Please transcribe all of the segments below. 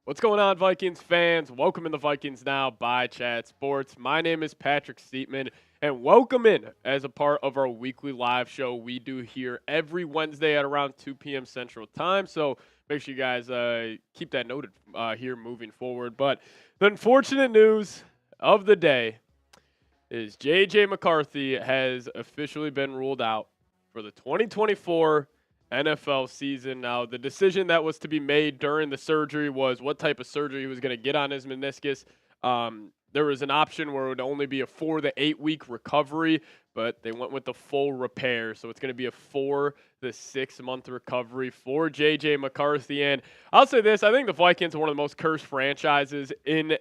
What's going on, Vikings fans? Welcome in the Vikings Now by Chat Sports. My name is Patrick Siepman, and welcome in as a part of our weekly live show we do here every Wednesday at around 2 p.m. Central Time. So make sure you guys keep that noted here moving forward. But the unfortunate news of the day is J.J. McCarthy has officially been ruled out for the 2024 NFL season. Now, the decision that was to be made during the surgery was what type of surgery he was going to get on his meniscus. There was an option where it would only be a 4 to 8 week recovery, but they went with the full repair. So it's going to be a 4 to 6 month recovery for J.J. McCarthy. And I'll say this, I think the Vikings are one of the most cursed franchises in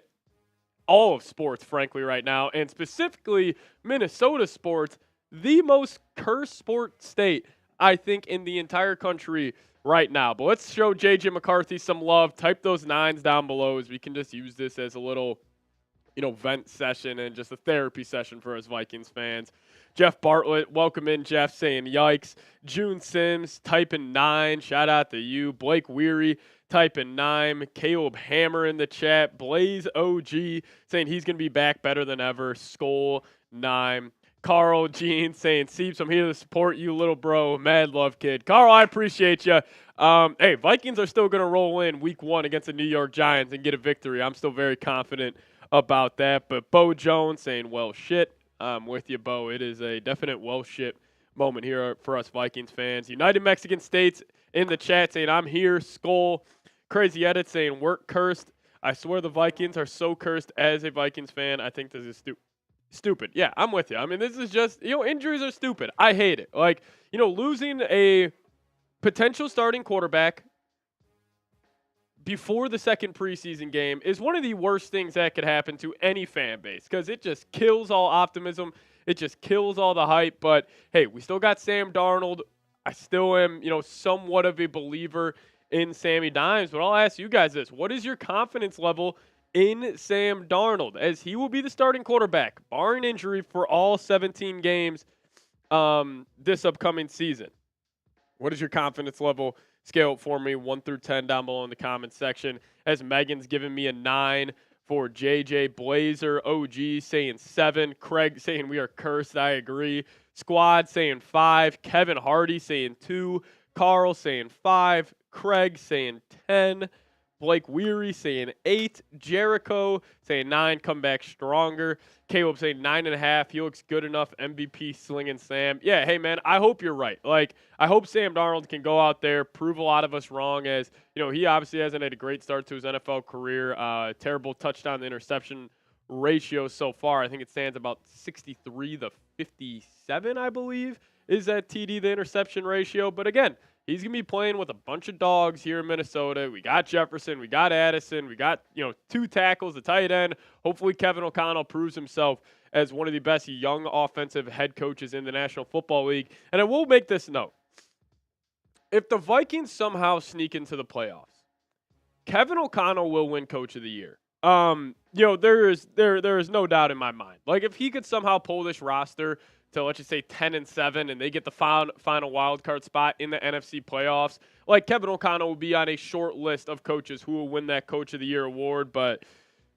all of sports, frankly, right now, and specifically Minnesota sports, the most cursed sport state, I think, in the entire country right now. But let's show J.J. McCarthy some love. Type those 9s down below as we can just use this as a little, vent session and just a therapy session for us Vikings fans. Jeff Bartlett, welcome in, Jeff, saying yikes. June Sims, typing 9. Shout out to you. Blake Weary, typing 9. Caleb Hammer in the chat. Blaze OG, saying he's going to be back better than ever. Skull 9. Carl Jean saying, Seeps, I'm here to support you, little bro. Mad love, kid. Carl, I appreciate you. Hey, Vikings are still going to roll in week 1 against the New York Giants and get a victory. I'm still very confident about that. But Bo Jones saying, well, shit. I'm with you, Bo. It is a definite well shit moment here for us Vikings fans. United Mexican States in the chat saying, I'm here. Skull. Crazy Edit saying, work cursed. I swear the Vikings are so cursed as a Vikings fan. I think this is stupid. Yeah, I'm with you. I mean, this is just, injuries are stupid. I hate it. Like, losing a potential starting quarterback before the second preseason game is one of the worst things that could happen to any fan base because it just kills all optimism. It just kills all the hype. But, hey, we still got Sam Darnold. I still am, somewhat of a believer in Sammy Dimes. But I'll ask you guys this. What is your confidence level in Sam Darnold, as he will be the starting quarterback, barring injury, for all 17 games this upcoming season? What is your confidence level? Scale it for me, 1 through 10 down below in the comments section. As Megan's giving me a 9 for JJ. Blazer OG saying 7. Craig saying we are cursed. I agree. Squad saying 5. Kevin Hardy saying 2. Carl saying 5. Craig saying 10. Blake Weary saying 8. Jericho saying 9. Come back stronger. Caleb saying 9.5. He looks good enough. MVP slinging Sam. Yeah, hey, man, I hope you're right. Like, I hope Sam Darnold can go out there, prove a lot of us wrong, as, he obviously hasn't had a great start to his NFL career. Terrible touchdown to interception ratio so far. I think it stands about 63 to 57, I believe, is that TD to interception ratio. But again, he's going to be playing with a bunch of dogs here in Minnesota. We got Jefferson. We got Addison. We got, 2 tackles, the tight end. Hopefully Kevin O'Connell proves himself as one of the best young offensive head coaches in the National Football League. And I will make this note. If the Vikings somehow sneak into the playoffs, Kevin O'Connell will win Coach of the Year. There is no doubt in my mind. Like, if he could somehow pull this roster to, let's just say, 10-7, and they get the final wild card spot in the NFC playoffs, like, Kevin O'Connell will be on a short list of coaches who will win that Coach of the Year award. But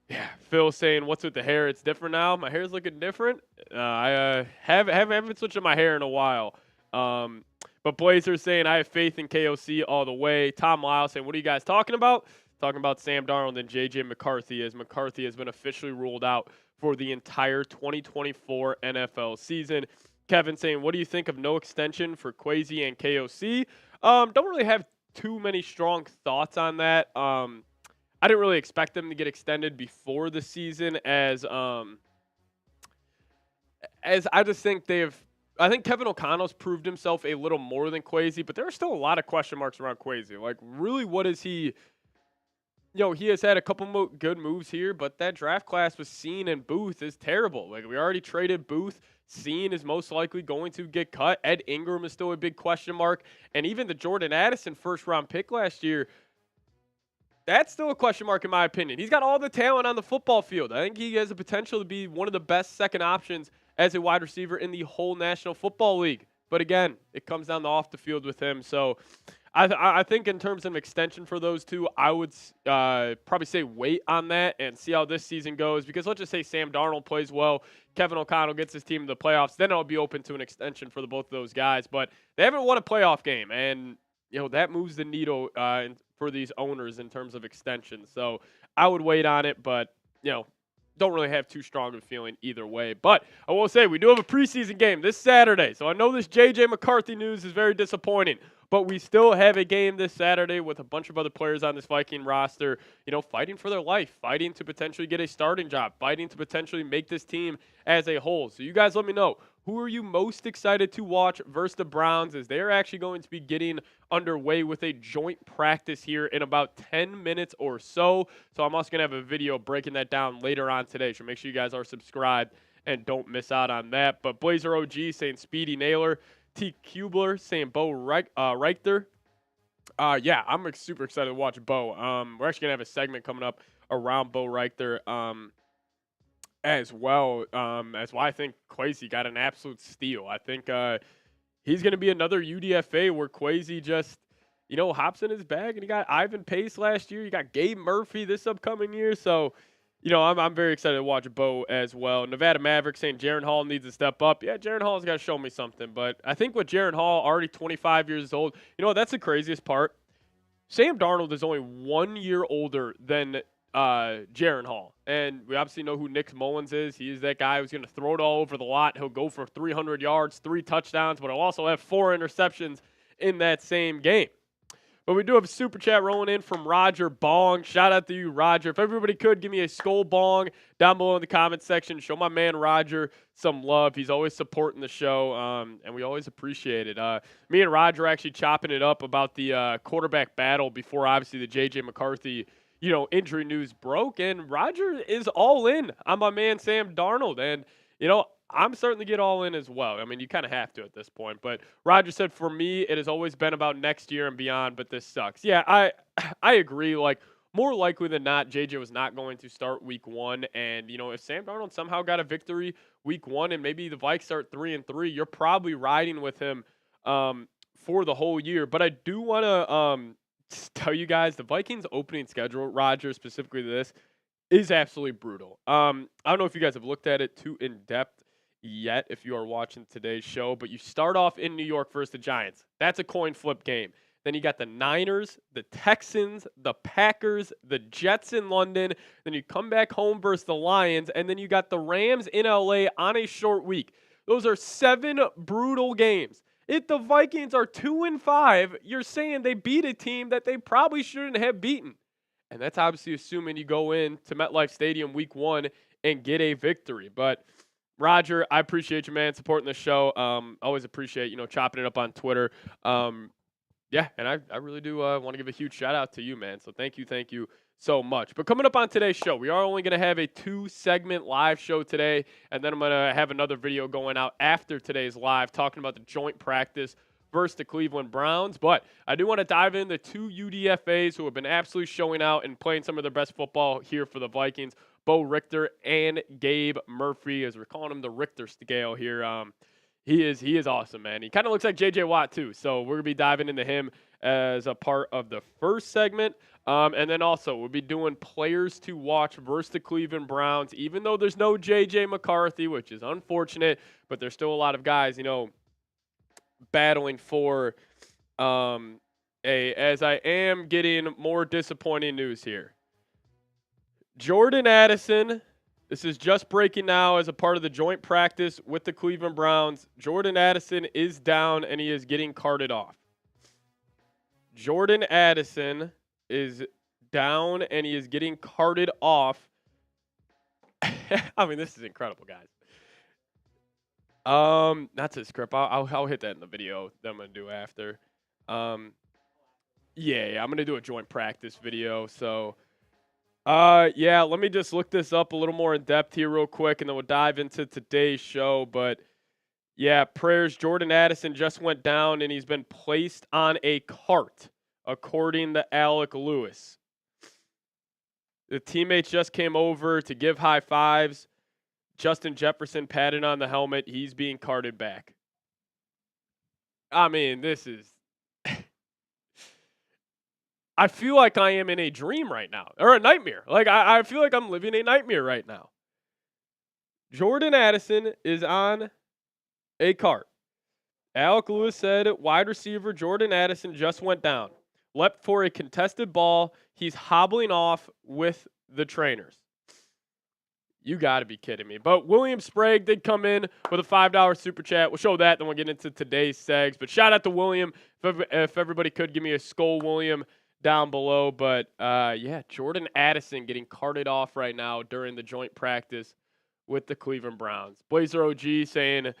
yeah, Phil saying, "What's with the hair? It's different now. My hair's looking different. I haven't switched up my hair in a while." But Blazer saying, "I have faith in KOC all the way." Tom Lyle saying, "What are you guys talking about?" Talking about Sam Darnold and J.J. McCarthy, as McCarthy has been officially ruled out for the entire 2024 NFL season. Kevin saying, what do you think of no extension for Kwesi and KOC? Don't really have too many strong thoughts on that. I didn't really expect them to get extended before the season, as I just think I think Kevin O'Connell's proved himself a little more than Kwesi, but there are still a lot of question marks around Kwesi. Like, really, what is he? He has had a couple good moves here, but that draft class with Cine and Booth is terrible. Like, we already traded Booth. Cine is most likely going to get cut. Ed Ingram is still a big question mark. And even the Jordan Addison first-round pick last year, that's still a question mark in my opinion. He's got all the talent on the football field. I think he has the potential to be one of the best second options as a wide receiver in the whole National Football League. But again, it comes down to off the field with him. So I think in terms of extension for those two, I would probably say wait on that and see how this season goes. Because let's just say Sam Darnold plays well, Kevin O'Connell gets his team to the playoffs, then I'll be open to an extension for both of those guys. But they haven't won a playoff game, and that moves the needle for these owners in terms of extension. So I would wait on it, but don't really have too strong of a feeling either way. But I will say we do have a preseason game this Saturday. So I know this J.J. McCarthy news is very disappointing, but we still have a game this Saturday with a bunch of other players on this Viking roster, fighting for their life, fighting to potentially get a starting job, fighting to potentially make this team as a whole. So you guys let me know, who are you most excited to watch versus the Browns, as they're actually going to be getting underway with a joint practice here in about 10 minutes or so. So I'm also going to have a video breaking that down later on today. So make sure you guys are subscribed and don't miss out on that. But Blazer OG saying Speedy Naylor. T. Kubler saying Bo Richter. Yeah, I'm super excited to watch Bo. We're actually going to have a segment coming up around Bo Richter as well. That's why I think Kwesi got an absolute steal. I think he's going to be another UDFA where Kwesi just, hops in his bag. And you got Ivan Pace last year. You got Gabe Murphy this upcoming year. So, I'm very excited to watch Bo as well. Nevada Maverick saying Jaren Hall needs to step up. Yeah, Jaren Hall's got to show me something. But I think with Jaren Hall, already 25 years old, that's the craziest part. Sam Darnold is only 1 year older than Jaren Hall. And we obviously know who Nick Mullins is. He is that guy who's going to throw it all over the lot. He'll go for 300 yards, 3 touchdowns, but he'll also have 4 interceptions in that same game. But we do have a super chat rolling in from Roger Bong. Shout out to you, Roger. If everybody could, give me a skull bong down below in the comment section. Show my man Roger some love. He's always supporting the show, and we always appreciate it. Me and Roger are actually chopping it up about the quarterback battle before, obviously, the J.J. McCarthy injury news broke. And Roger is all in on my man Sam Darnold. And, I'm starting to get all in as well. I mean, you kind of have to at this point. But Roger said, for me, it has always been about next year and beyond, but this sucks. Yeah, I agree. Like, more likely than not, JJ was not going to start week 1. And, if Sam Darnold somehow got a victory week 1 and maybe the Vikes start 3-3, you're probably riding with him for the whole year. But I do want to tell you guys, the Vikings opening schedule, Roger, specifically this, is absolutely brutal. I don't know if you guys have looked at it too in depth yet if you are watching today's show, but you start off in New York versus the Giants. That's a coin flip game. Then you got the Niners, the Texans, the Packers, the Jets in London. Then you come back home versus the Lions, and then you got the Rams in LA on a short week. Those are 7 brutal games. If the Vikings are 2-5, you're saying they beat a team that they probably shouldn't have beaten. And that's obviously assuming you go into MetLife Stadium week 1 and get a victory. But Roger, I appreciate you, man, supporting the show. Always appreciate, chopping it up on Twitter. Yeah, and I really do want to give a huge shout out to you, man. So thank you so much. But coming up on today's show, we are only going to have a 2-segment live show today, and then I'm going to have another video going out after today's live talking about the joint practice versus the Cleveland Browns. But I do want to dive into 2 UDFAs who have been absolutely showing out and playing some of their best football here for the Vikings. Bo Richter and Gabe Murphy, as we're calling him the Richter scale here. He is awesome, man. He kind of looks like J.J. Watt, too. So we're going to be diving into him as a part of the first segment. And then also we'll be doing players to watch versus the Cleveland Browns, even though there's no J.J. McCarthy, which is unfortunate. But there's still a lot of guys, battling for as I am getting more disappointing news here. Jordan Addison, this is just breaking now as a part of the joint practice with the Cleveland Browns. Jordan Addison is down and he is getting carted off. Jordan Addison is down and he is getting carted off. I mean, this is incredible, guys. That's a script. I'll hit that in the video that I'm gonna do after. Yeah, I'm gonna do a joint practice video. So, yeah, let me just look this up a little more in depth here real quick, and then we'll dive into today's show. But yeah, prayers. Jordan Addison just went down, and he's been placed on a cart, according to Alec Lewis. The teammates just came over to give high fives. Justin Jefferson patted on the helmet. He's being carted back. I mean, this is I feel like I am in a dream right now, or a nightmare. Like, I feel like I'm living a nightmare right now. Jordan Addison is on a cart. Alec Lewis said wide receiver Jordan Addison just went down. Leapt for a contested ball. He's hobbling off with the trainers. You got to be kidding me. But William Sprague did come in with a $5 super chat. We'll show that, then we'll get into today's segs. But shout out to William. If everybody could give me a skull William down below. But, yeah, Jordan Addison getting carted off right now during the joint practice with the Cleveland Browns. Blazer OG saying,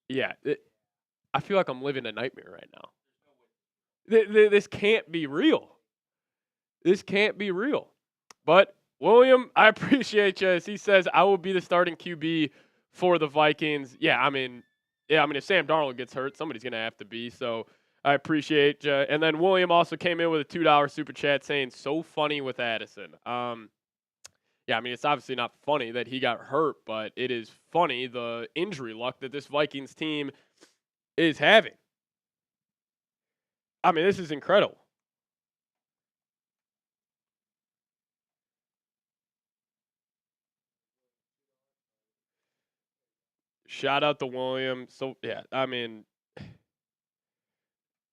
yeah, I feel like I'm living a nightmare right now. This can't be real. This can't be real. But William, I appreciate you. As he says, I will be the starting QB for the Vikings. Yeah, I mean, if Sam Darnold gets hurt, somebody's going to have to be. So I appreciate you. And then William also came in with a $2 super chat saying, so funny with Addison. Yeah, I mean, it's obviously not funny that he got hurt, but it is funny the injury luck that this Vikings team is having. I mean, this is incredible. Shout out to William. So, yeah, I mean,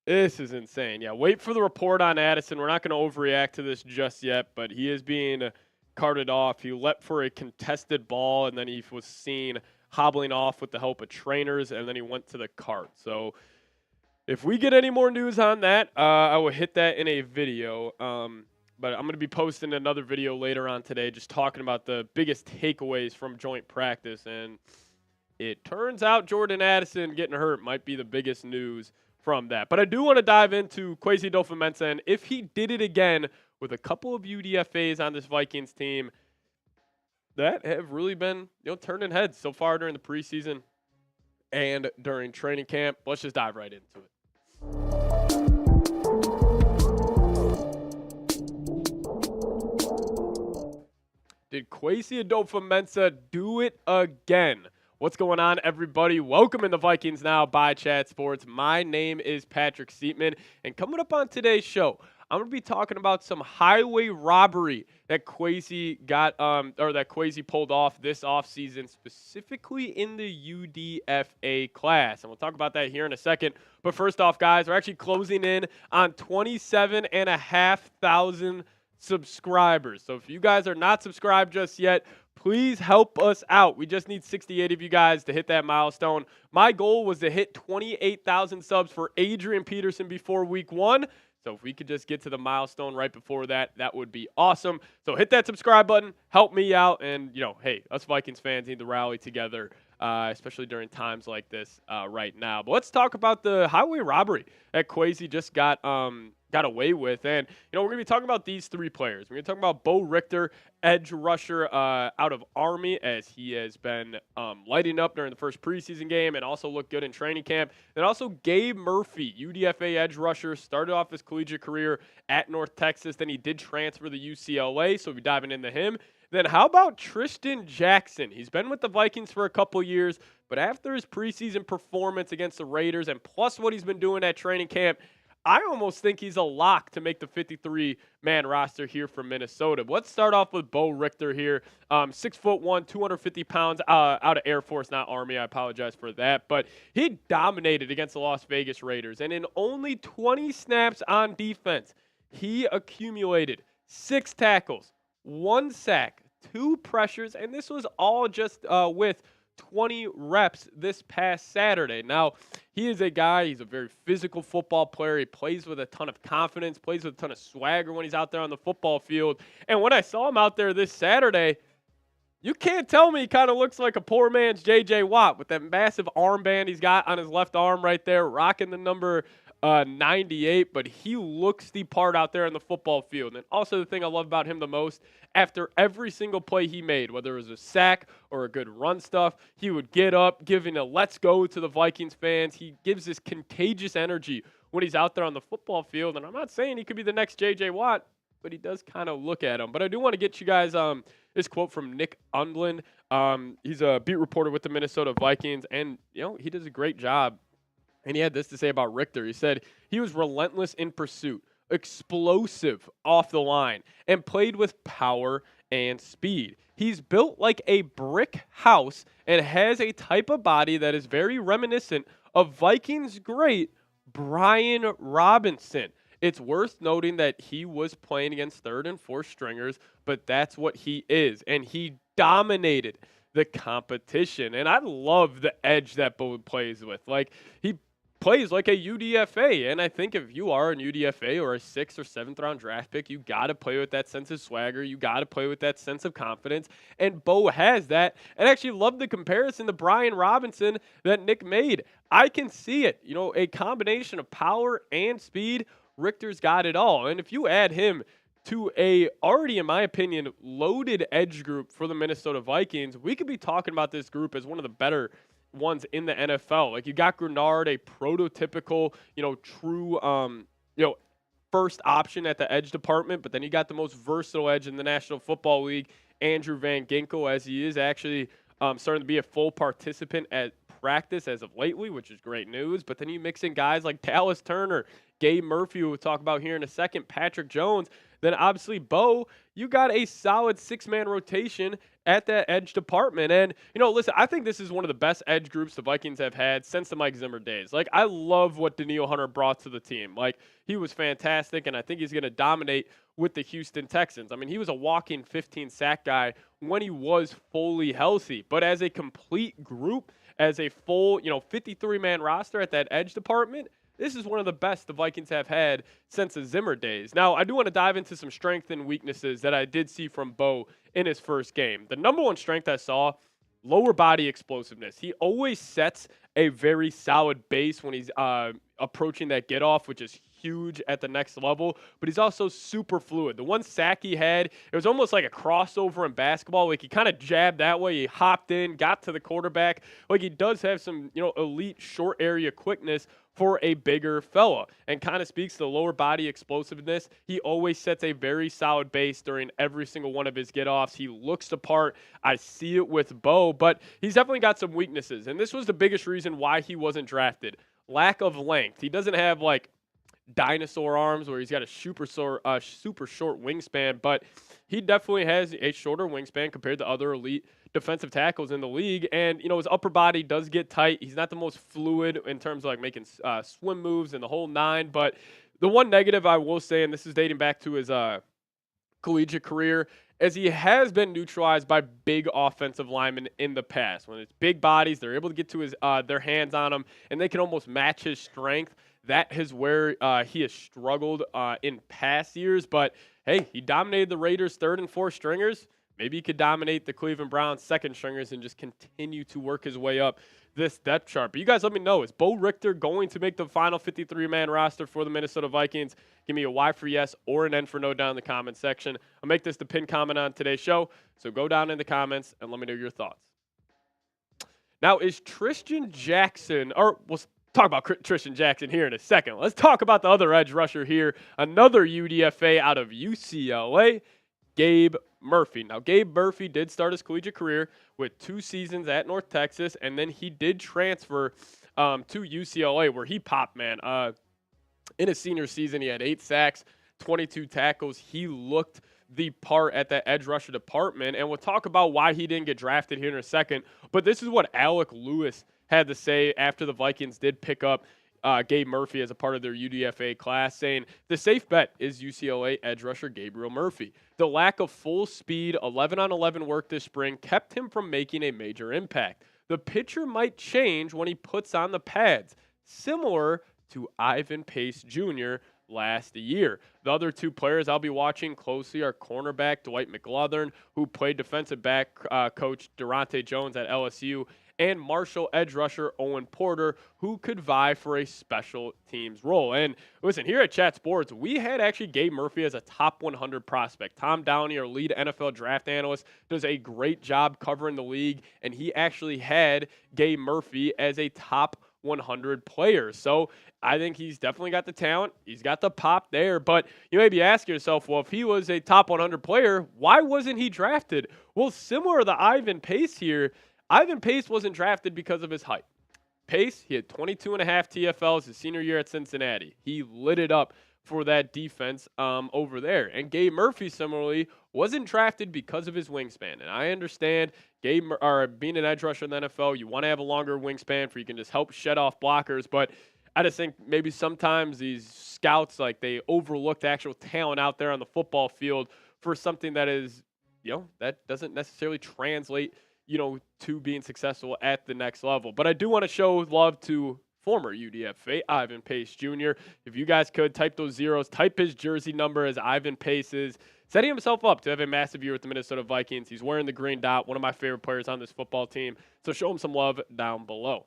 this is insane. Yeah, wait for the report on Addison. We're not going to overreact to this just yet, but he is being carted off. He leapt for a contested ball, and then he was seen hobbling off with the help of trainers, and then he went to the cart. So if we get any more news on that, I will hit that in a video. But I'm going to be posting another video later on today just talking about the biggest takeaways from joint practice. And it turns out Jordan Addison getting hurt might be the biggest news from that. But I do want to dive into Kwesi Adofo-Mensah, and if he did it again with a couple of UDFAs on this Vikings team that have really been, turning heads so far during the preseason and during training camp. Let's just dive right into it. Did Kwesi Adofo-Mensah do it again? What's going on, everybody? Welcome in the Vikings Now by Chat Sports. My name is Patrick Siepman, and coming up on today's show, I'm going to be talking about some highway robbery that Kwesi pulled off this offseason, specifically in the UDFA class. And we'll talk about that here in a second. But first off, guys, we're actually closing in on 27,500 subscribers. So if you guys are not subscribed just yet, please help us out. We just need 68 of you guys to hit that milestone. My goal was to hit 28,000 subs for Adrian Peterson before week 1. So if we could just get to the milestone right before that, that would be awesome. So hit that subscribe button, help me out, and, hey, us Vikings fans need to rally together, especially during times like this right now. But let's talk about the highway robbery that Kwesi just got away with. And, we're going to be talking about these three players. We're going to talk about Bo Richter, edge rusher out of Army, as he has been lighting up during the first preseason game and also looked good in training camp. And also Gabe Murphy, UDFA edge rusher, started off his collegiate career at North Texas. Then he did transfer to UCLA, so we'll be diving into him. Then how about Tristan Jackson? He's been with the Vikings for a couple years, but after his preseason performance against the Raiders and plus what he's been doing at training camp, I almost think he's a lock to make the 53-man roster here for Minnesota. But let's start off with Bo Richter here. 6'1", 250 pounds out of Air Force, not Army. I apologize for that. But he dominated against the Las Vegas Raiders. And in only 20 snaps on defense, he accumulated 6 tackles, 1 sack, 2 pressures, and this was all just with 20 reps this past Saturday. Now, he is a guy, he's a very physical football player. He plays with a ton of confidence, plays with a ton of swagger when he's out there on the football field. And when I saw him out there this Saturday, you can't tell me he kind of looks like a poor man's J.J. Watt with that massive armband he's got on his left arm right there, rocking the number 98, but he looks the part out there on the football field. And also the thing I love about him the most, after every single play he made, whether it was a sack or a good run stuff, he would get up, giving a let's go to the Vikings fans. He gives this contagious energy when he's out there on the football field. And I'm not saying he could be the next J.J. Watt, but he does kind of look at him. But I do want to get you guys this quote from Nick Undlin. He's a beat reporter with the Minnesota Vikings, and he does a great job. And he had this to say about Richter. He said, he was relentless in pursuit, explosive off the line, and played with power and speed. He's built like a brick house and has a type of body that is very reminiscent of Vikings great Brian Robinson. It's worth noting that he was playing against third and fourth stringers, but that's what he is, and he dominated the competition. And I love the edge that Bo plays with. Like, he plays like a UDFA, and I think if you are an UDFA or a 6th or 7th round draft pick, you got to play with that sense of swagger. You got to play with that sense of confidence, and Bo has that. And I actually love the comparison to Brian Robinson that Nick made. I can see it. You know, a combination of power and speed. Richter's got it all. And if you add him to a already, in my opinion, loaded edge group for the Minnesota Vikings, we could be talking about this group as one of the better ones in the NFL. Like, you got Grenard, a prototypical, true, first option at the edge department, but then you got the most versatile edge in the National Football League, Andrew Van Ginkel, as he is actually starting to be a full participant at practice as of lately, which is great news. But then you mix in guys like Dallas Turner, Gabe Murphy, who we'll talk about here in a second, Patrick Jones. Then obviously Bo, you got a solid 6-man rotation at that edge department. And, listen, I think this is one of the best edge groups the Vikings have had since the Mike Zimmer days. Like, I love what Danielle Hunter brought to the team. Like, he was fantastic, and I think he's going to dominate with the Houston Texans. I mean, he was a walking 15-sack guy when he was fully healthy. But as a complete group, as a full, 53-man roster at that edge department, this is one of the best the Vikings have had since the Zimmer days. Now, I do want to dive into some strengths and weaknesses that I did see from Bo in his first game. The number one strength I saw, lower body explosiveness. He always sets a very solid base when he's approaching that get-off, which is huge at the next level, but he's also super fluid. The one sack he had, it was almost like a crossover in basketball. Like, he kind of jabbed that way, he hopped in, got to the quarterback. Like, he does have some, elite short area quickness for a bigger fella, and kind of speaks to the lower body explosiveness. He always sets a very solid base during every single one of his get-offs. He looks the part. I see it with Bo, but he's definitely got some weaknesses, and this was the biggest reason why he wasn't drafted. Lack of length. He doesn't have, like, dinosaur arms where he's got a super short wingspan, but he definitely has a shorter wingspan compared to other elite defensive tackles in the league. And, his upper body does get tight. He's not the most fluid in terms of like making swim moves and the whole nine. But the one negative I will say, and this is dating back to his collegiate career, is he has been neutralized by big offensive linemen in the past. When it's big bodies, they're able to get to his their hands on him, and they can almost match his strength. That is where he has struggled in past years. But, hey, he dominated the Raiders' third and fourth stringers. Maybe he could dominate the Cleveland Browns' second stringers and just continue to work his way up this depth chart. But you guys let me know, is Bo Richter going to make the final 53-man roster for the Minnesota Vikings? Give me a Y for yes or an N for no down in the comment section. I'll make this the pinned comment on today's show. So go down in the comments and let me know your thoughts. Now, is Tristan Jackson, or we'll talk about Tristan Jackson here in a second. Let's talk about the other edge rusher here, another UDFA out of UCLA, Gabe Murphy. Now, Gabe Murphy did start his collegiate career with 2 seasons at North Texas, and then he did transfer to UCLA where he popped, man. In his senior season, he had 8 sacks, 22 tackles. He looked the part at that edge rusher department, and we'll talk about why he didn't get drafted here in a second. But this is what Alec Lewis had to say after the Vikings did pick up Gabe Murphy as a part of their UDFA class, saying the safe bet is UCLA edge rusher Gabriel Murphy. The lack of full speed 11-on-11 work this spring kept him from making a major impact. The pitcher might change when he puts on the pads, similar to Ivan Pace Jr. last year. The other 2 players I'll be watching closely are cornerback Dwight McGlothern, who played defensive back coach Durante Jones at LSU, and Marshall edge rusher Owen Porter, who could vie for a special teams role. And listen, here at Chat Sports, we had actually Gabe Murphy as a top 100 prospect. Tom Downey, our lead NFL draft analyst, does a great job covering the league, and he actually had Gabe Murphy as a top 100 player. So I think he's definitely got the talent. He's got the pop there. But you may be asking yourself, well, if he was a top 100 player, why wasn't he drafted? Well, similar to Ivan Pace here, Ivan Pace wasn't drafted because of his height. Pace, he had 22.5 TFLs his senior year at Cincinnati. He lit it up for that defense over there. And Gabe Murphy, similarly, wasn't drafted because of his wingspan. And I understand being an edge rusher in the NFL, you want to have a longer wingspan for you can just help shed off blockers. But I just think maybe sometimes these scouts, like, they overlook the actual talent out there on the football field for something that is, that doesn't necessarily translate, to being successful at the next level. But I do want to show love to former UDFA Ivan Pace Jr. If you guys could type those zeros, type his jersey number as Ivan Pace is, setting himself up to have a massive year with the Minnesota Vikings. He's wearing the green dot, one of my favorite players on this football team. So show him some love down below.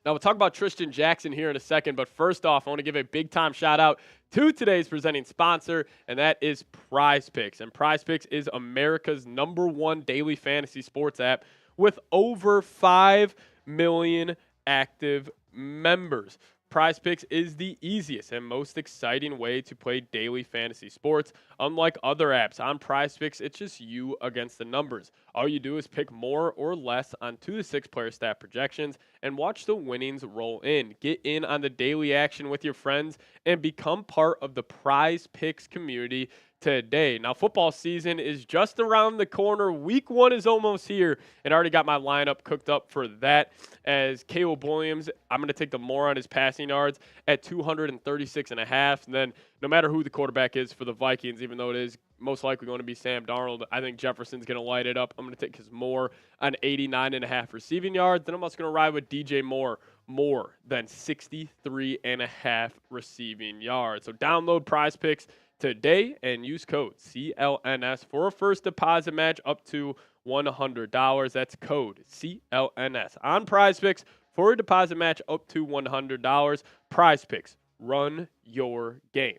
Now, we'll talk about Tristan Jackson here in a second, but first off, I want to give a big-time shout-out to today's presenting sponsor, and that is PrizePicks. And PrizePicks is America's #1 daily fantasy sports app with over 5 million active members. PrizePicks is the easiest and most exciting way to play daily fantasy sports. Unlike other apps, on PrizePicks, it's just you against the numbers. All you do is pick more or less on 2 to 6 player stat projections and watch the winnings roll in. Get in on the daily action with your friends and become part of the PrizePicks community today. Now, football season is just around the corner. Week 1 is almost here, and I already got my lineup cooked up for that. As Caleb Williams, I'm going to take the more on his passing yards at 236.5. And then no matter who the quarterback is for the Vikings, even though it is most likely going to be Sam Darnold, I think Jefferson's going to light it up. I'm going to take his more on 89.5 receiving yards. Then I'm also going to ride with DJ Moore more than 63.5 receiving yards. So download PrizePicks today and use code CLNS for a first deposit match up to $100. That's code CLNS on PrizePicks for a deposit match up to $100. PrizePicks, run your game.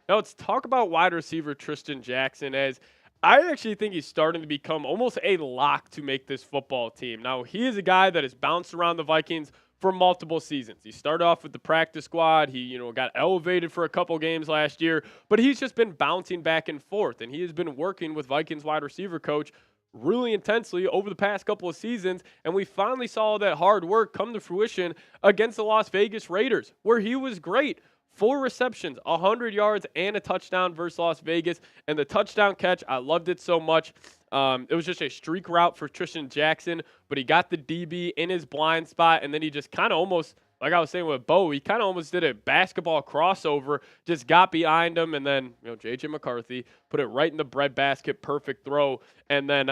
Now let's talk about wide receiver Tristan Jackson, as I actually think he's starting to become almost a lock to make this football team. Now, he is a guy that has bounced around the Vikings for multiple seasons. He started off with the practice squad. He, got elevated for a couple games last year, but he's just been bouncing back and forth, and he has been working with Vikings wide receiver coach really intensely over the past couple of seasons, and we finally saw that hard work come to fruition against the Las Vegas Raiders, where he was great. 4 receptions, 100 yards, and a touchdown versus Las Vegas. And the touchdown catch, I loved it so much. It was just a streak route for Tristan Jackson, but he got the DB in his blind spot, and then he just kind of almost, like I was saying with Bo, he kind of almost did a basketball crossover, just got behind him, and then, J.J. McCarthy put it right in the breadbasket, perfect throw, and then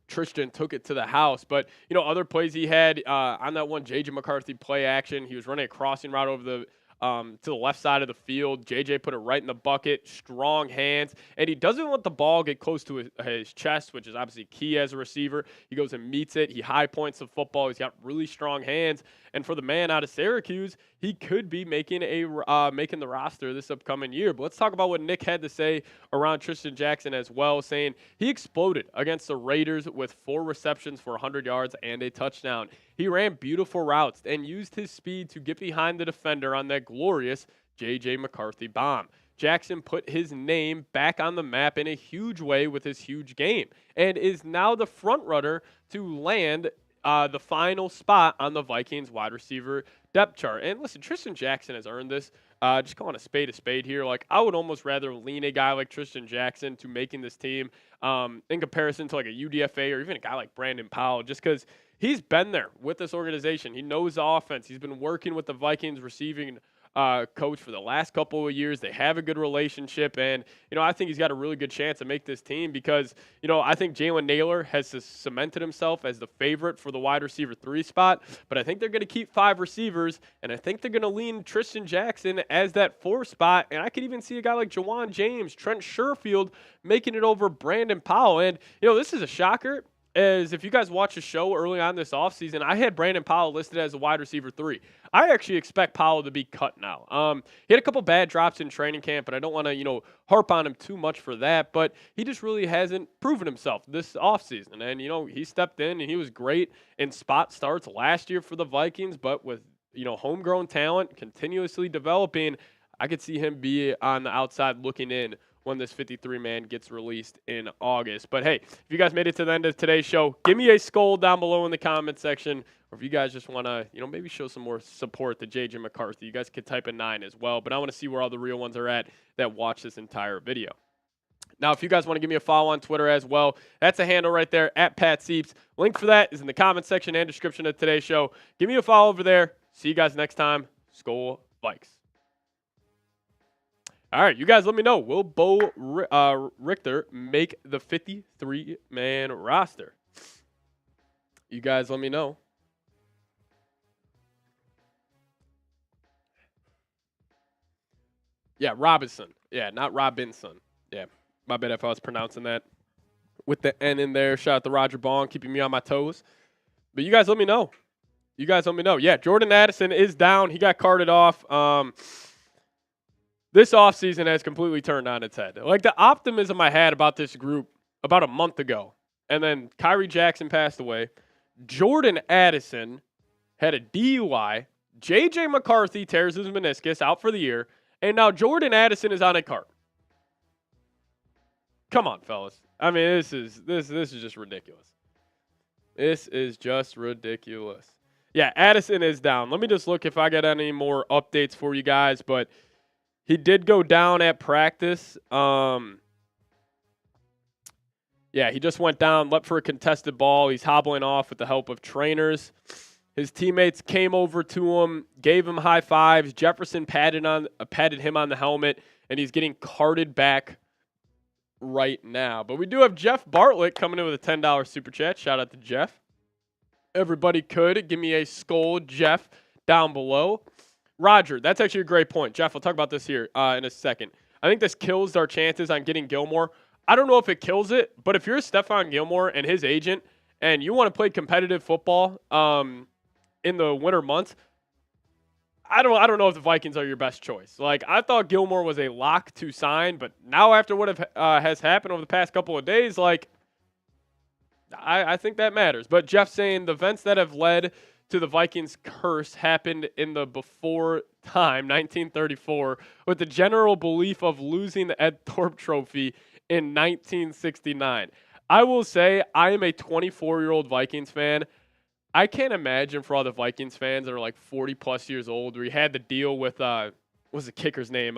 Tristan took it to the house. But, other plays he had on that one J.J. McCarthy play action, he was running a crossing route over the to the left side of the field. JJ put it right in the bucket, strong hands, and he doesn't let the ball get close to his chest, which is obviously key as a receiver. He goes and meets it. He high points the football. He's got really strong hands, and for the man out of Syracuse, he could be making the roster this upcoming year. But let's talk about what Nick had to say around Tristan Jackson as well, saying he exploded against the Raiders with 4 receptions for 100 yards and a touchdown. He ran beautiful routes and used his speed to get behind the defender on that glorious J.J. McCarthy bomb. Jackson put his name back on the map in a huge way with his huge game and is now the front runner to land the final spot on the Vikings wide receiver depth chart. And listen, Tristan Jackson has earned this. Just calling a spade here. Like, I would almost rather lean a guy like Tristan Jackson to making this team in comparison to like a UDFA or even a guy like Brandon Powell, just because he's been there with this organization. He knows the offense. He's been working with the Vikings receiving coach for the last couple of years. They have a good relationship, and I think he's got a really good chance to make this team because I think Jalen Naylor has cemented himself as the favorite for the wide receiver 3 spot, but I think they're going to keep 5 receivers, and I think they're going to lean Tristan Jackson as that 4 spot, and I could even see a guy like Jawan James, Trent Sherfield making it over Brandon Powell. And this is a shocker, as if you guys watch the show early on this offseason, I had Brandon Powell listed as a wide receiver 3. I actually expect Powell to be cut now. He had a couple bad drops in training camp, but I don't want to, harp on him too much for that. But he just really hasn't proven himself this offseason. And, he stepped in and he was great in spot starts last year for the Vikings. But with, homegrown talent continuously developing, I could see him be on the outside looking in when this 53-man gets released in August. But, hey, if you guys made it to the end of today's show, give me a skull down below in the comment section. Or if you guys just want to, maybe show some more support to J.J. McCarthy, you guys could type a 9 as well. But I want to see where all the real ones are at that watch this entire video. Now, if you guys want to give me a follow on Twitter as well, that's a handle right there, @PatSieps. Link for that is in the comment section and description of today's show. Give me a follow over there. See you guys next time. Skol Vikes. All right, you guys let me know. Will Bo Richter make the 53-man roster? You guys let me know. Yeah, Robinson. Yeah, not Robinson. Yeah, my bad if I was pronouncing that with the N in there. Shout out to Roger Bond, keeping me on my toes. But you guys let me know. Yeah, Jordan Addison is down. He got carted off. This offseason has completely turned on its head. Like, the optimism I had about this group about a month ago, and then Kyrie Jackson passed away. Jordan Addison had a DUI. J.J. McCarthy tears his meniscus, out for the year. And now Jordan Addison is on a cart. Come on, fellas. I mean, this is just ridiculous. This is just ridiculous. Yeah, Addison is down. Let me just look if I got any more updates for you guys, but he did go down at practice. Yeah, he just went down, leapt for a contested ball. He's hobbling off with the help of trainers. His teammates came over to him, gave him high fives. Jefferson patted him on the helmet, and he's getting carted back right now. But we do have Jeff Bartlett coming in with a $10 super chat. Shout out to Jeff. Everybody could give me a skull, Jeff, down below. Roger, that's actually a great point. Jeff, I'll talk about this here in a second. I think this kills our chances on getting Gilmore. I don't know if it kills it, but if you're Stephon Gilmore and his agent and you want to play competitive football in the winter months, I don't know if the Vikings are your best choice. Like, I thought Gilmore was a lock to sign, but now after what has happened over the past couple of days, like, I think that matters. But Jeff saying the events that have led to the Vikings curse happened in the before time, 1934, with the general belief of losing the Ed Thorpe Trophy in 1969. I will say I am a 24-year-old Vikings fan. I can't imagine for all the Vikings fans that are like 40-plus years old, where you had to deal with, what was the kicker's name?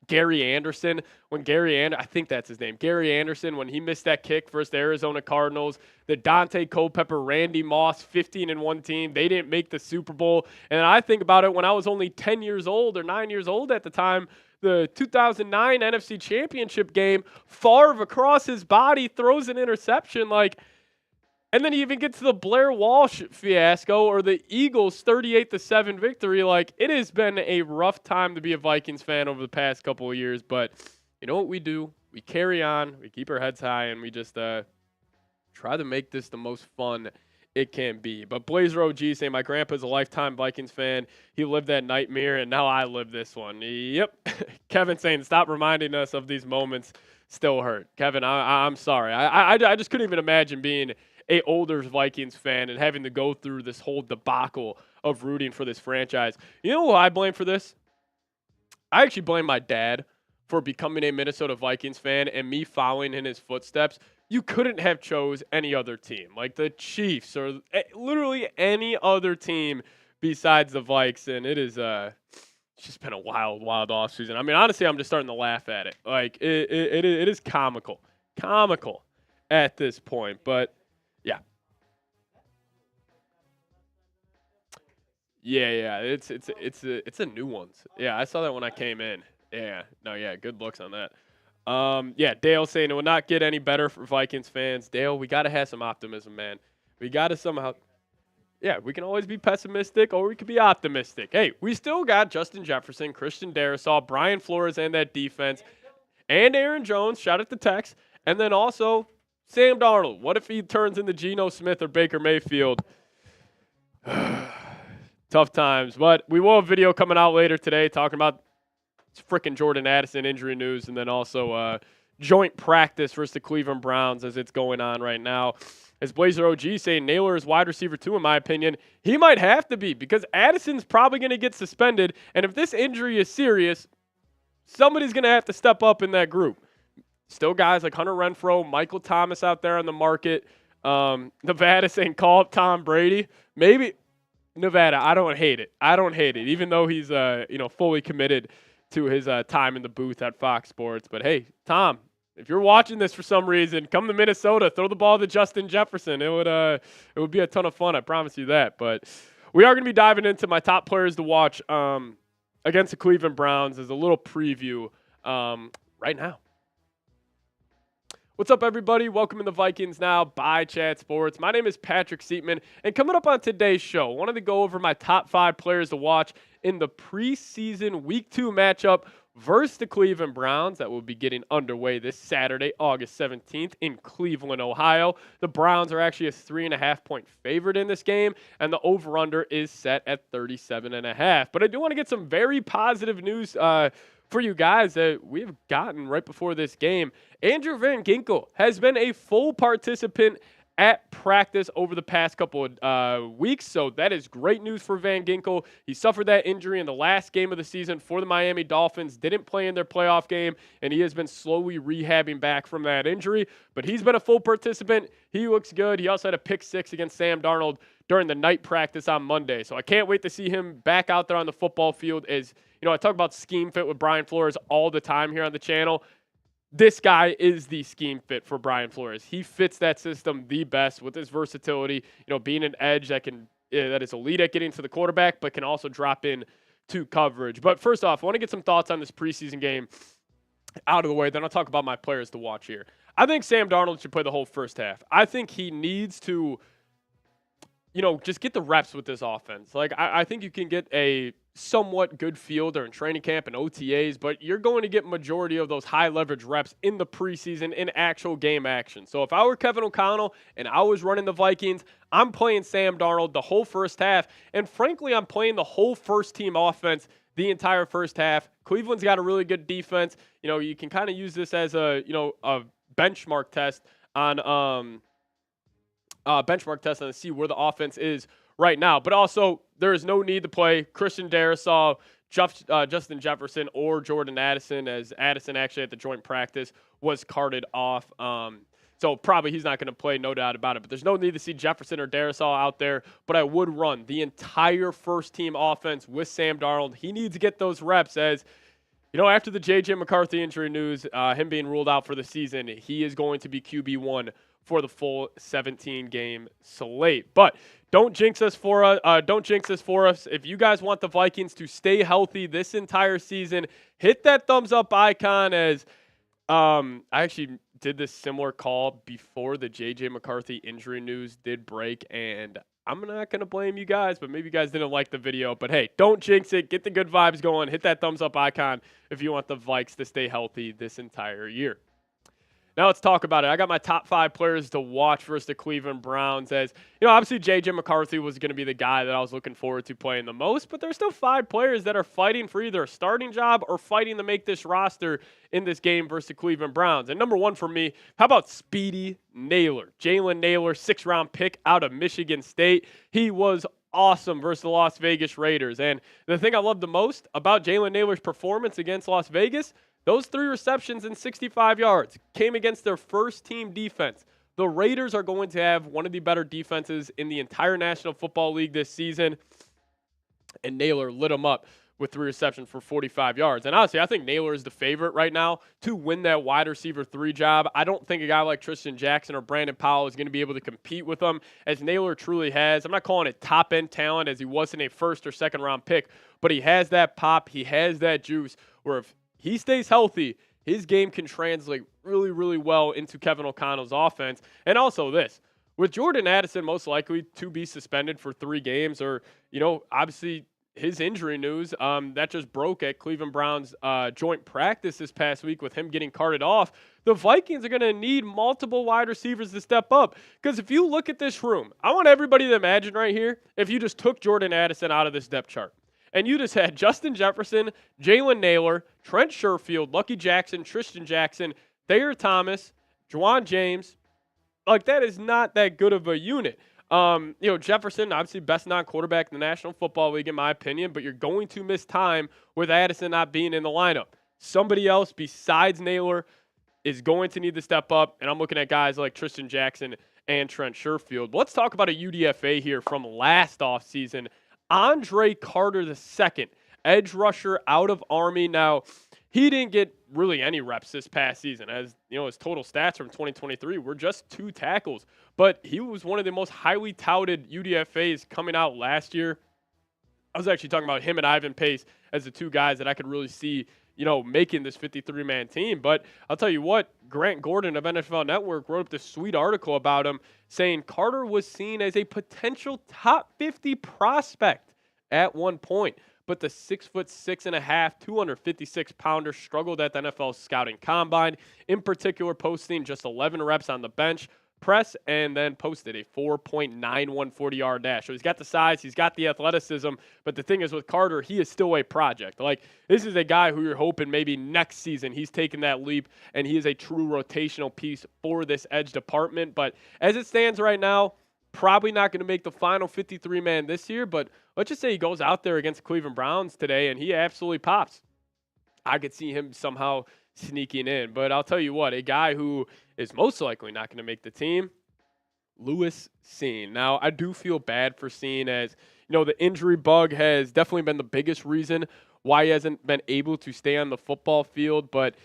Gary Anderson. I think that's his name. Gary Anderson, when he missed that kick versus the Arizona Cardinals, the Dante Culpepper, Randy Moss, 15-1 team. They didn't make the Super Bowl. And I think about it when I was only 10 years old or 9 years old at the time, the 2009 NFC Championship game, Favre across his body throws an interception. And then he even gets to the Blair Walsh fiasco or the Eagles' 38-7 victory. Like, it has been a rough time to be a Vikings fan over the past couple of years. But you know what we do? We carry on. We keep our heads high, and we just try to make this the most fun it can be. But Blazer OG saying, my grandpa's a lifetime Vikings fan. He lived that nightmare, and now I live this one. Yep. Kevin saying, stop reminding us of these moments. Still hurt. Kevin, I'm sorry. I just couldn't even imagine being a older Vikings fan and having to go through this whole debacle of rooting for this franchise. You know who I blame for this? I actually blame my dad for becoming a Minnesota Vikings fan and me following in his footsteps. You couldn't have chose any other team, like the Chiefs or literally any other team besides the Vikes, and it's just been a wild offseason. I mean, honestly, I'm just starting to laugh at it. Like, it is comical at this point, but yeah. Yeah, it's a new one. Yeah, I saw that when I came in. Yeah, good looks on that. Yeah, Dale saying it will not get any better for Vikings fans. Dale, we got to have some optimism, man. We got to somehow. Yeah, we can always be pessimistic or we could be optimistic. Hey, we still got Justin Jefferson, Christian Darrisaw, Brian Flores, and that defense, and Aaron Jones. Shout out to Tex, and then also Sam Darnold. What if he turns into Geno Smith or Baker Mayfield? Tough times, but we will have a video coming out later today talking about frickin' Jordan Addison injury news, and then also joint practice versus the Cleveland Browns as it's going on right now. As Blazer OG saying, Naylor is wide receiver 2, in my opinion. He might have to be because Addison's probably going to get suspended, and if this injury is serious, somebody's going to have to step up in that group still guys like Hunter Renfrow, Michael Thomas out there on the market. Nevada saying call up Tom Brady. Maybe Nevada. I don't hate it. Even though he's fully committed to his time in the booth at Fox Sports. But hey, Tom, if you're watching this for some reason, come to Minnesota, throw the ball to Justin Jefferson. It would be a ton of fun. I promise you that. But we are going to be diving into my top players to watch against the Cleveland Browns as a little preview right now. What's up, everybody? Welcome to the Vikings Now by Chat Sports. My name is Patrick Siepman, and coming up on today's show, I wanted to go over my top 5 players to watch in the preseason Week 2 matchup versus the Cleveland Browns that will be getting underway this Saturday, August 17th in Cleveland, Ohio. The Browns are actually a 3.5-point favorite in this game, and the over-under is set at 37.5. But I do want to get some very positive news for you guys that we've gotten right before this game. Andrew Van Ginkel has been a full participant at practice over the past couple of weeks, so that is great news for Van Ginkel. He suffered that injury in the last game of the season for the Miami Dolphins, didn't play in their playoff game, and he has been slowly rehabbing back from that injury, but he's been a full participant. He looks good. He also had a pick 6 against Sam Darnold during the night practice on Monday, so I can't wait to see him back out there on the football field. As you know, I talk about scheme fit with Brian Flores all the time here on the channel. This guy is the scheme fit for Brian Flores. He fits that system the best with his versatility, being an edge that is elite at getting to the quarterback, but can also drop in to coverage. But first off, I want to get some thoughts on this preseason game out of the way. Then I'll talk about my players to watch here. I think Sam Darnold should play the whole first half. I think he needs to, just get the reps with this offense. Like, I think you can get a somewhat good feel during training camp and OTAs, but you're going to get majority of those high leverage reps in the preseason in actual game action. So if I were Kevin O'Connell and I was running the Vikings, I'm playing Sam Darnold the whole first half. And frankly, I'm playing the whole first team offense the entire first half. Cleveland's got a really good defense. You can kind of use this as a benchmark test on to see where the offense is right now. But also, there is no need to play Christian Darrisaw, Justin Jefferson, or Jordan Addison, as Addison actually at the joint practice was carted off. So probably he's not going to play, no doubt about it. But there's no need to see Jefferson or Darrisaw out there. But I would run the entire first-team offense with Sam Darnold. He needs to get those reps as, after the J.J. McCarthy injury news, him being ruled out for the season, he is going to be QB1 for the full 17-game slate. But don't jinx this for us. If you guys want the Vikings to stay healthy this entire season, hit that thumbs up icon. As I actually did this similar call before the J.J. McCarthy injury news did break, and I'm not going to blame you guys, but maybe you guys didn't like the video. But hey, don't jinx it. Get the good vibes going. Hit that thumbs up icon if you want the Vikes to stay healthy this entire year. Now let's talk about it. I got my top 5 players to watch versus the Cleveland Browns. As obviously J.J. McCarthy was going to be the guy that I was looking forward to playing the most, but there's still 5 players that are fighting for either a starting job or fighting to make this roster in this game versus the Cleveland Browns. And number 1 for me, how about Speedy Naylor? Jalen Naylor, 6th-round pick out of Michigan State. He was awesome versus the Las Vegas Raiders. And the thing I love the most about Jalen Naylor's performance against Las Vegas, those 3 receptions and 65 yards came against their first-team defense. The Raiders are going to have one of the better defenses in the entire National Football League this season, and Naylor lit them up with 3 receptions for 45 yards. And honestly, I think Naylor is the favorite right now to win that wide receiver 3 job. I don't think a guy like Tristan Jackson or Brandon Powell is going to be able to compete with him, as Naylor truly has. I'm not calling it top-end talent, as he wasn't a first- or second-round pick, but he has that pop, he has that juice, where if he stays healthy, his game can translate really, really well into Kevin O'Connell's offense. And also this, with Jordan Addison most likely to be suspended for 3 games, or, obviously his injury news that just broke at Cleveland Browns joint practice this past week with him getting carted off, the Vikings are going to need multiple wide receivers to step up. Because if you look at this room, I want everybody to imagine right here, if you just took Jordan Addison out of this depth chart, and you just had Justin Jefferson, Jalen Naylor, Trent Sherfield, Lucky Jackson, Tristan Jackson, Thayer Thomas, Juwan James. Like, that is not that good of a unit. Jefferson, obviously best non-quarterback in the National Football League, in my opinion, but you're going to miss time with Addison not being in the lineup. Somebody else besides Naylor is going to need to step up, and I'm looking at guys like Tristan Jackson and Trent Sherfield. But let's talk about a UDFA here from last offseason. Andre Carter II, edge rusher out of Army. Now, he didn't get really any reps this past season. As you know, his total stats from 2023 were just 2 tackles. But he was one of the most highly touted UDFAs coming out last year. I was actually talking about him and Ivan Pace as the 2 guys that I could really see, making this 53-man team. But I'll tell you what, Grant Gordon of NFL Network wrote up this sweet article about him saying Carter was seen as a potential top 50 prospect at one point. But the 6'6.5", 256-pounder struggled at the NFL scouting combine, in particular posting just 11 reps on the bench press and then posted a 4.91 40-yard dash. So he's got the size, he's got the athleticism, but the thing is with Carter, he is still a project. Like, this is a guy who you're hoping maybe next season he's taking that leap and he is a true rotational piece for this edge department. But as it stands right now, probably not going to make the final 53-man this year, but let's just say he goes out there against the Cleveland Browns today and he absolutely pops. I could see him somehow sneaking in. But I'll tell you what, a guy who is most likely not going to make the team, Lewis Cine. Now, I do feel bad for Cine, as the injury bug has definitely been the biggest reason why he hasn't been able to stay on the football field. But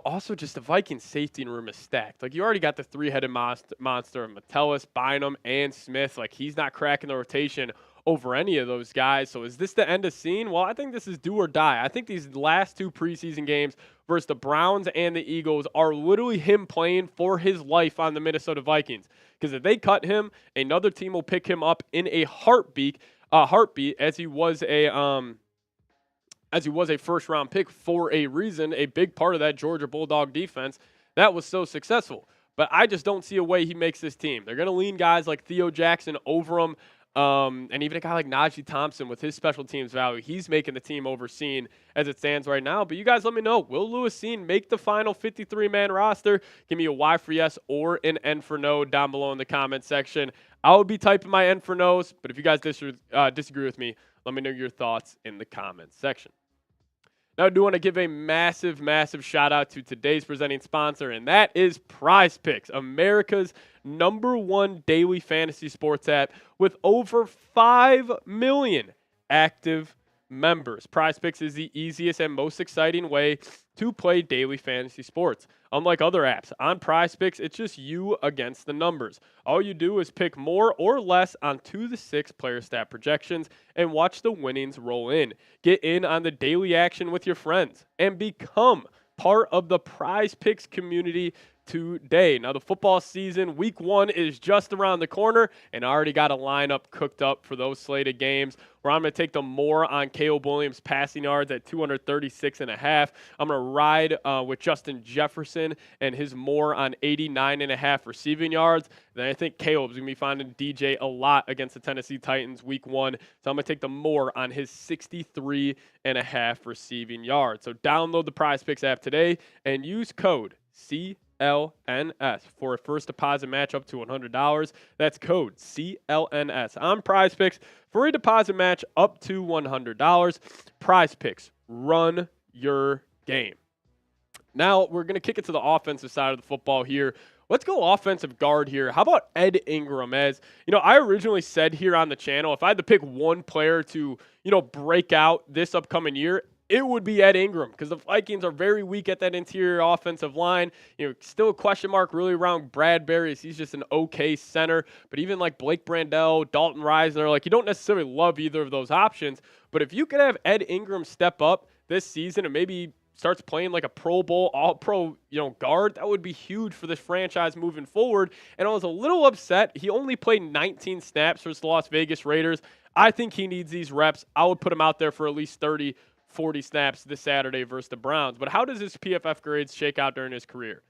also just the Vikings safety room is stacked. Like, you already got the 3-headed monster of Metellus, Bynum, and Smith. Like, he's not cracking the rotation over any of those guys. So is this the end of Cine? Well, I think this is do or die. I think these last 2 preseason games versus the Browns and the Eagles are literally him playing for his life on the Minnesota Vikings. Because if they cut him, another team will pick him up in a heartbeat, as he was a first-round pick for a reason, a big part of that Georgia Bulldog defense that was so successful. But I just don't see a way he makes this team. They're going to lean guys like Theo Jackson over him, and even a guy like Najee Thompson with his special teams value. He's making the team over Cine as it stands right now. But you guys let me know, will Lewis Cine make the final 53-man roster? Give me a Y for yes or an N for no down below in the comment section. I will be typing my N for no's, but if you guys disagree with me, let me know your thoughts in the comments section. Now, I do want to give a massive, massive shout out to today's presenting sponsor, and that is PrizePicks, America's #1 daily fantasy sports app with over 5 million active members. PrizePicks is the easiest and most exciting way to play daily fantasy sports. Unlike other apps, on PrizePicks, it's just you against the numbers. All you do is pick more or less on 2 to 6 player stat projections and watch the winnings roll in. Get in on the daily action with your friends and become part of the PrizePicks community today. Now, the football season, week 1 is just around the corner, and I already got a lineup cooked up for those slated games where I'm going to take the more on Caleb Williams passing yards at 236.5. I'm going to ride with Justin Jefferson and his more on 89.5 receiving yards. Then I think Caleb's going to be finding DJ a lot against the Tennessee Titans week 1. So I'm going to take the more on his 63.5 receiving yards. So download the PrizePicks app today and use code CLNS for a first deposit match up to $100. That's code CLNS on PrizePicks for a deposit match up to $100. PrizePicks, run your game. Now we're going to kick it to the offensive side of the football here. Let's go offensive guard here. How about Ed Ingram? As I originally said here on the channel, if I had to pick one player to, break out this upcoming year, it would be Ed Ingram, because the Vikings are very weak at that interior offensive line. Still a question mark really around Bradbury. He's just an okay center. But even like Blake Brandel, Dalton Reisner, you don't necessarily love either of those options. But if you could have Ed Ingram step up this season and maybe starts playing like a Pro Bowl, all-pro, guard, that would be huge for this franchise moving forward. And I was a little upset. He only played 19 snaps for the Las Vegas Raiders. I think he needs these reps. I would put him out there for at least 40 snaps this Saturday versus the Browns. But how does his PFF grades shake out during his career?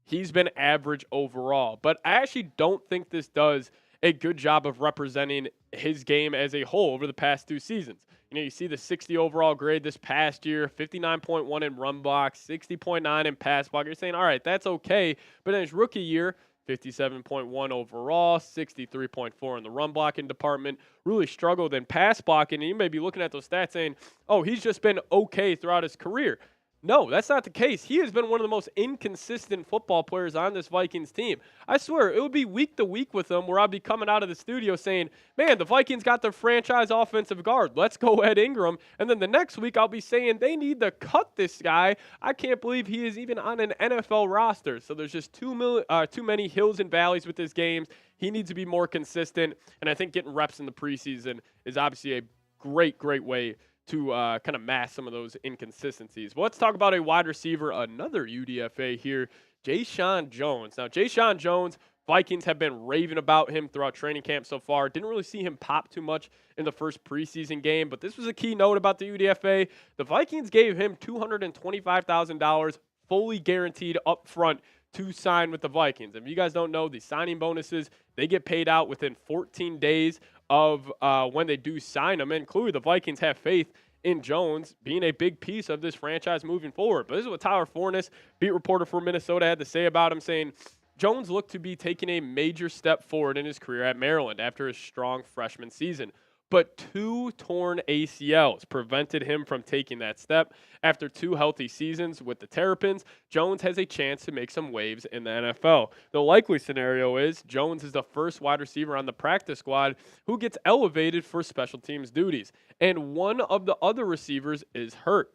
He's been average overall. But I actually don't think this does a good job of representing his game as a whole over the past 2 seasons. You see the 60 overall grade this past year, 59.1 in run block, 60.9 in pass block. You're saying, all right, that's okay. But in his rookie year, 57.1 overall, 63.4 in the run blocking department, really struggled in pass blocking. And you may be looking at those stats saying, oh, he's just been okay throughout his career. No, that's not the case. He has been one of the most inconsistent football players on this Vikings team. I swear, it would be week to week with him where I'd be coming out of the studio saying, man, the Vikings got their franchise offensive guard. Let's go Ed Ingram. And then the next week I'll be saying they need to cut this guy. I can't believe he is even on an NFL roster. So there's just too many hills and valleys with his games. He needs to be more consistent. And I think getting reps in the preseason is obviously a great way to kind of mask some of those inconsistencies. But let's talk about a wide receiver, another UDFA here, Jeshaun Jones. Now, Jeshaun Jones, Vikings have been raving about him throughout training camp so far. Didn't really see him pop too much in the first preseason game, but this was a key note about the UDFA. The Vikings gave him $225,000 fully guaranteed up front to sign with the Vikings. If you guys don't know, the signing bonuses, they get paid out within 14 days of when they do sign them. And clearly the Vikings have faith in Jones being a big piece of this franchise moving forward. But this is what Tyler Forness, beat reporter for Minnesota, had to say about him, saying Jones looked to be taking a major step forward in his career at Maryland after his strong freshman season. But 2 torn ACLs prevented him from taking that step. After 2 healthy seasons with the Terrapins, Jones has a chance to make some waves in the NFL. The likely scenario is Jones is the first wide receiver on the practice squad who gets elevated for special teams duties. And one of the other receivers is hurt.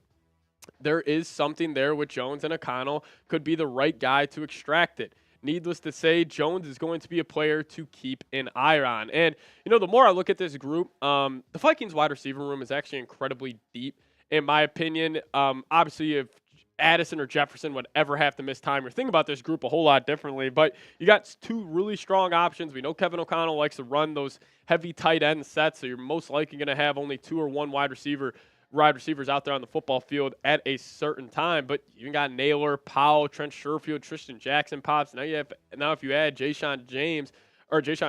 There is something there with Jones, and O'Connell could be the right guy to extract it. Needless to say, Jones is going to be a player to keep an eye on. And, you know, the more I look at this group, the Vikings wide receiver room is actually incredibly deep, in my opinion. Obviously, if Addison or Jefferson would ever have to miss time, you're thinking about this group a whole lot differently. But you got 2 really strong options. We know Kevin O'Connell likes to run those heavy tight end sets, so you're most likely going to have only 2 or 1 wide receivers out there on the football field at a certain time. But you got Naylor, Powell, Trent Sherfield, Tristan Jackson pops. Now if you add Jeshaun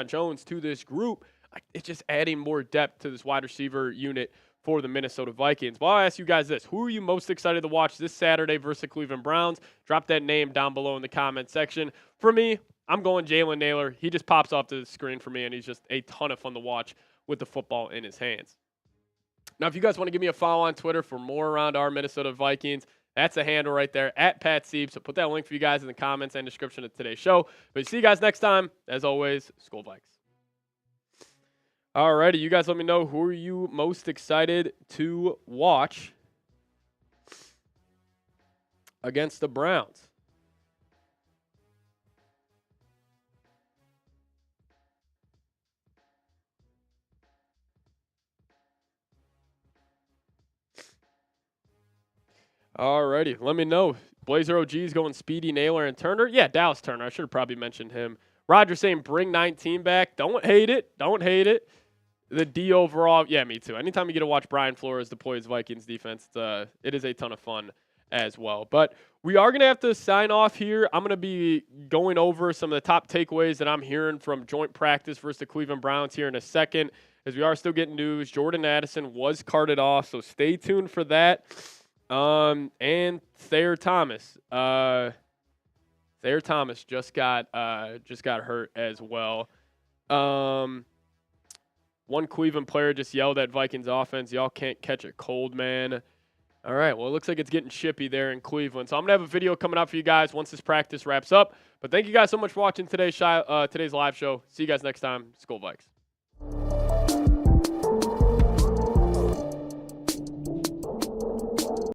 Jones to this group, it's just adding more depth to this wide receiver unit for the Minnesota Vikings. Well, I'll ask you guys this. Who are you most excited to watch this Saturday versus the Cleveland Browns? Drop that name down below in the comment section. For me, I'm going Jalen Naylor. He just pops off the screen for me, and he's just a ton of fun to watch with the football in his hands. Now, if you guys want to give me a follow on Twitter for more around our Minnesota Vikings, that's the handle right there, @PatSiep. So put that link for you guys in the comments and description of today's show. But see you guys next time. As always, Skol Vikes. Alrighty, you guys let me know, who are you most excited to watch against the Browns? Alrighty, let me know. Blazer OG's going Speedy, Naylor, and Turner. Yeah, Dallas Turner. I should have probably mentioned him. Roger saying bring 19 back. Don't hate it. Don't hate it. The D overall, yeah, me too. Anytime you get to watch Brian Flores deploy his Vikings defense, it is a ton of fun as well. But we are going to have to sign off here. I'm going to be going over some of the top takeaways that I'm hearing from joint practice versus the Cleveland Browns here in a second, as we are still getting news. Jordan Addison was carted off, so stay tuned for that. And Thayer Thomas. Thayer Thomas just got hurt as well. One Cleveland player just yelled at Vikings offense, "Y'all can't catch a cold, man." All right, well, it looks like it's getting shippy there in Cleveland. So I'm going to have a video coming out for you guys once this practice wraps up. But thank you guys so much for watching today's live show. See you guys next time. Skol Vikes.